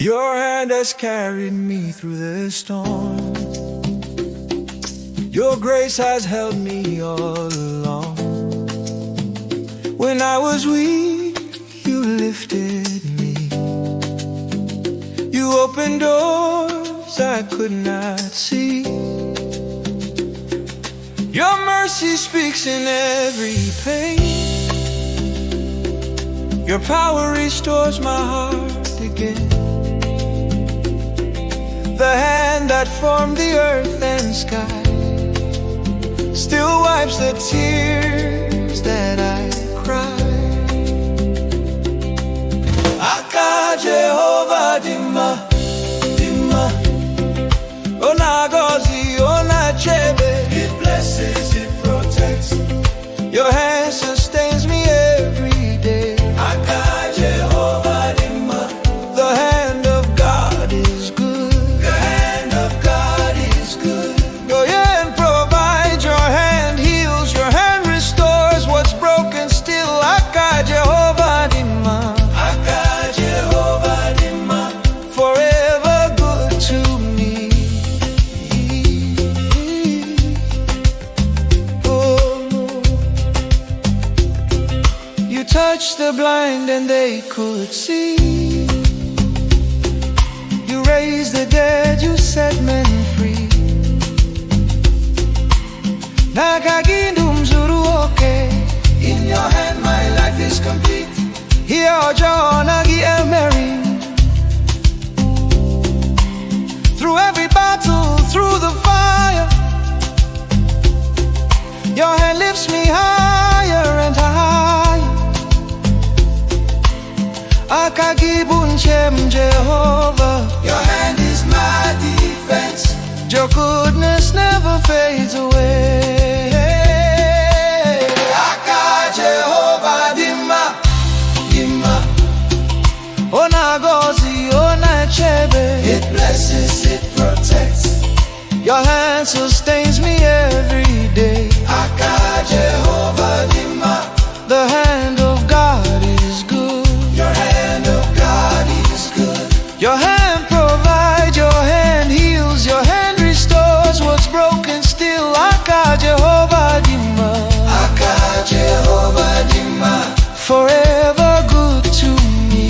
Your hand has carried me through the storm. Your grace has held me all along. When I was weak, you lifted me. You opened doors I could not see. Your mercy speaks in every pain. Your power restores my heart again. The hand that formed the earth and sky still wipes the tears that I cry. Aka Jehovah Di Mma, Di Mma. Ona gozi, ona chebe. It blesses, it protects. Your hand sustains me every day. Aka Jehovah Di Mma. The hand of God is good. The hand of God is good. Your hand provides, your hand heals, your hand restores what's broken still. Aka Jehovah Di Mma. Aka Jehovah Di Mma. Forever good to me. You touched the blind and they could see. You raised the dead, you set men free. Nakagindu mzuru okay. In your hand my life is complete. Here John Agi Emery. Through every battle, through the fire, your hand lifts me higher and higher. Akagibunchem Jehovah, your hand is my defense. Your goodness never fades away. Aka Jehovah Di Mma, Di Mma. Ona gozi, ona chebe. It blesses, it protects. Your hand sustains me every day. Aka Jehovah Di Mma. The hand of God is good. Your hand of God is good. Your hand provides, your hand heals, your hand restores what's broken still. Aka Jehovah Di Mma. Aka Jehovah Di Mma. Forever good to me.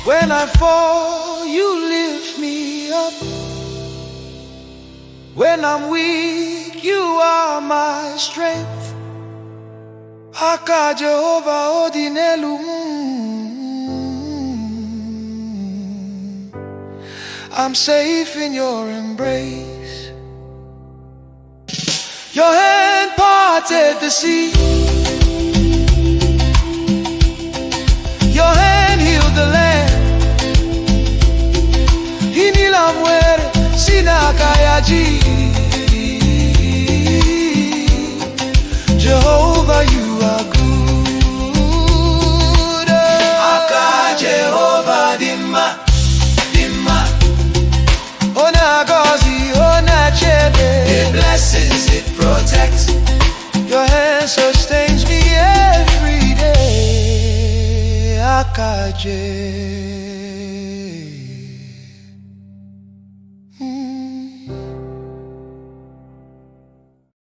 When I fall, you lift me up. When I'm weak, you are my strength. Aka Jehovah Odinelu. I'm safe in your embrace. Your hand parted the sea. Your hand healed the land. Hinila muere, sina kayaji. Jehovah, you are good. Aka Jehovah Di Mma, Di Mma. Ona gozi, ona chebe. It blesses, it protects. Your hand sustains me every day. Aka Jehovah.